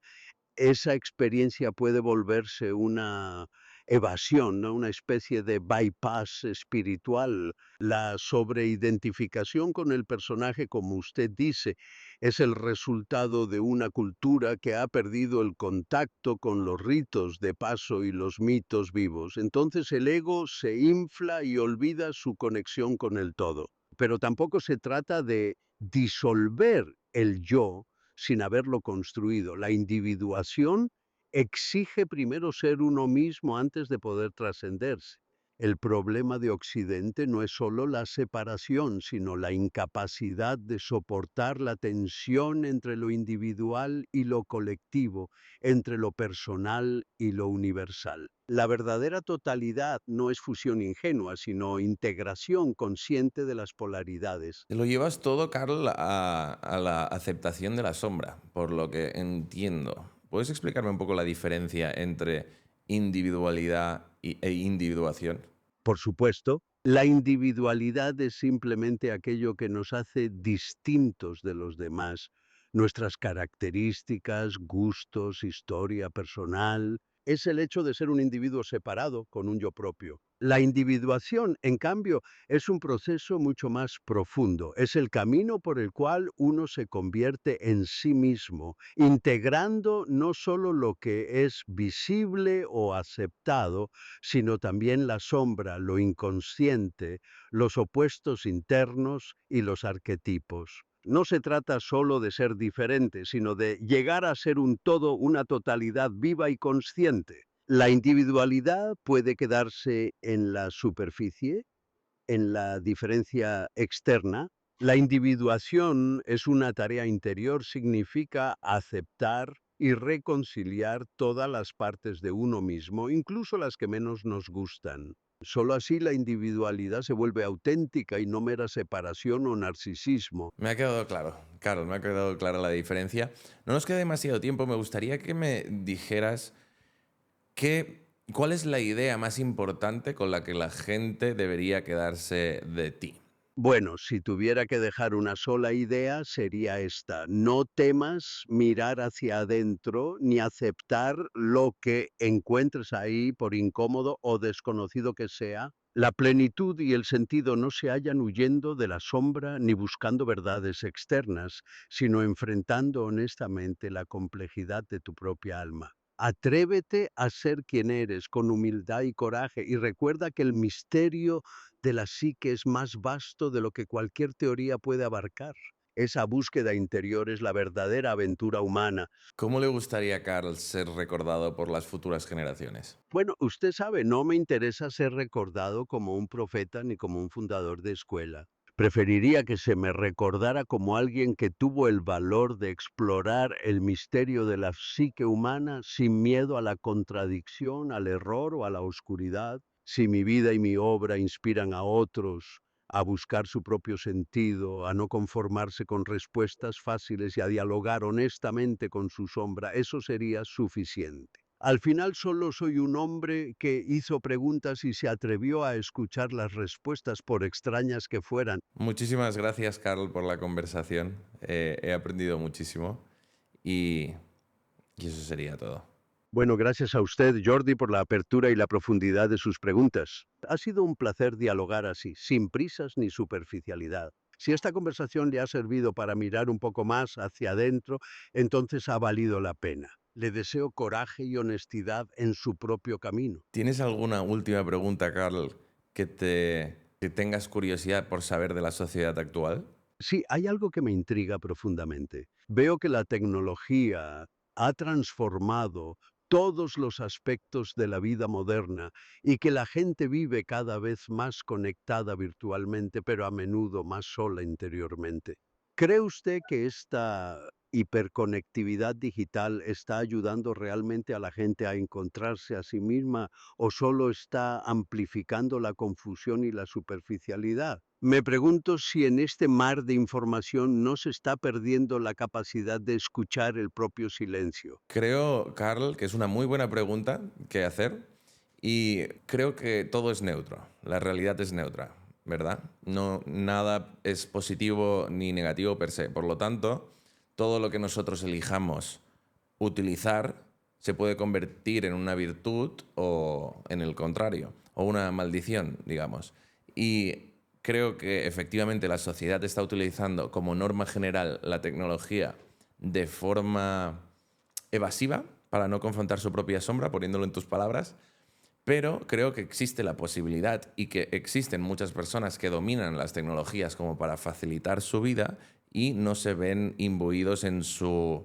Esa experiencia puede volverse una evasión, ¿no? Una especie de bypass espiritual. La sobreidentificación con el personaje, como usted dice, es el resultado de una cultura que ha perdido el contacto con los ritos de paso y los mitos vivos. Entonces el ego se infla y olvida su conexión con el todo. Pero tampoco se trata de disolver el yo sin haberlo construido. La individuación exige primero ser uno mismo antes de poder trascenderse. El problema de Occidente no es solo la separación, sino la incapacidad de soportar la tensión entre lo individual y lo colectivo, entre lo personal y lo universal. La verdadera totalidad no es fusión ingenua, sino integración consciente de las polaridades. Lo llevas todo, Carl, a la aceptación de la sombra, por lo que entiendo. ¿Puedes explicarme un poco la diferencia entre individualidad e individuación? Por supuesto, la individualidad es simplemente aquello que nos hace distintos de los demás, nuestras características, gustos, historia personal. Es el hecho de ser un individuo separado con un yo propio. La individuación, en cambio, es un proceso mucho más profundo. Es el camino por el cual uno se convierte en sí mismo, integrando no solo lo que es visible o aceptado, sino también la sombra, lo inconsciente, los opuestos internos y los arquetipos. No se trata solo de ser diferente, sino de llegar a ser un todo, una totalidad viva y consciente. La individualidad puede quedarse en la superficie, en la diferencia externa. La individuación es una tarea interior, significa aceptar y reconciliar todas las partes de uno mismo, incluso las que menos nos gustan. Solo así la individualidad se vuelve auténtica y no mera separación o narcisismo. Me ha quedado claro, Carol, me ha quedado clara la diferencia. No nos queda demasiado tiempo, me gustaría que me dijeras cuál es la idea más importante con la que la gente debería quedarse de ti. Bueno, si tuviera que dejar una sola idea, sería esta. No temas mirar hacia adentro ni aceptar lo que encuentres ahí, por incómodo o desconocido que sea. La plenitud y el sentido no se hallan huyendo de la sombra ni buscando verdades externas, sino enfrentando honestamente la complejidad de tu propia alma. Atrévete a ser quien eres con humildad y coraje y recuerda que el misterio de la psique es más vasto de lo que cualquier teoría puede abarcar. Esa búsqueda interior es la verdadera aventura humana. ¿Cómo le gustaría a Carl ser recordado por las futuras generaciones? Bueno, usted sabe, no me interesa ser recordado como un profeta ni como un fundador de escuela. Preferiría que se me recordara como alguien que tuvo el valor de explorar el misterio de la psique humana sin miedo a la contradicción, al error o a la oscuridad. Si mi vida y mi obra inspiran a otros a buscar su propio sentido, a no conformarse con respuestas fáciles y a dialogar honestamente con su sombra, eso sería suficiente. Al final solo soy un hombre que hizo preguntas y se atrevió a escuchar las respuestas por extrañas que fueran. Muchísimas gracias, Carl, por la conversación. He aprendido muchísimo y, y eso sería todo. Bueno, gracias a usted, Jordi, por la apertura y la profundidad de sus preguntas. Ha sido un placer dialogar así, sin prisas ni superficialidad. Si esta conversación le ha servido para mirar un poco más hacia adentro, entonces ha valido la pena. Le deseo coraje y honestidad en su propio camino. ¿Tienes alguna última pregunta, Carl, que tengas curiosidad por saber de la sociedad actual? Sí, hay algo que me intriga profundamente. Veo que la tecnología ha transformado todos los aspectos de la vida moderna y que la gente vive cada vez más conectada virtualmente, pero a menudo más sola interiormente. ¿Cree usted que esta hiperconectividad digital está ayudando realmente a la gente a encontrarse a sí misma o solo está amplificando la confusión y la superficialidad? Me pregunto si en este mar de información no se está perdiendo la capacidad de escuchar el propio silencio. Creo, Carl, que es una muy buena pregunta que hacer y creo que todo es neutro. La realidad es neutra, ¿verdad? No, nada es positivo ni negativo per se. Por lo tanto, todo lo que nosotros elijamos utilizar se puede convertir en una virtud o en el contrario, o una maldición, digamos. Y creo que efectivamente la sociedad está utilizando como norma general la tecnología de forma evasiva para no confrontar su propia sombra, poniéndolo en tus palabras, pero creo que existe la posibilidad y que existen muchas personas que dominan las tecnologías como para facilitar su vida y no se ven imbuidos en su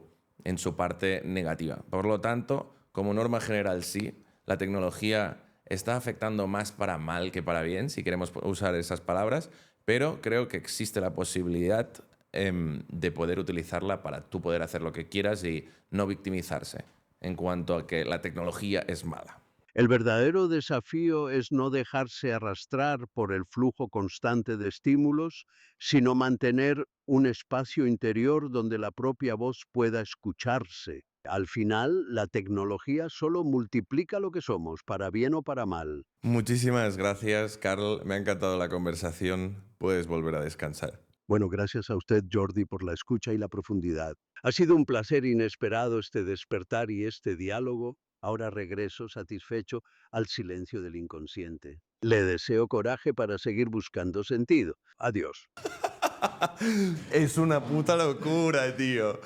parte negativa. Por lo tanto, como norma general sí, la tecnología está afectando más para mal que para bien, si queremos usar esas palabras, pero creo que existe la posibilidad de poder utilizarla para tú poder hacer lo que quieras y no victimizarse en cuanto a que la tecnología es mala. El verdadero desafío es no dejarse arrastrar por el flujo constante de estímulos, sino mantener un espacio interior donde la propia voz pueda escucharse. Al final, la tecnología solo multiplica lo que somos, para bien o para mal. Muchísimas gracias, Carl. Me ha encantado la conversación. Puedes volver a descansar. Bueno, gracias a usted, Jordi, por la escucha y la profundidad. Ha sido un placer inesperado este despertar y este diálogo. Ahora regreso satisfecho al silencio del inconsciente. Le deseo coraje para seguir buscando sentido. Adiós. Es una puta locura, tío.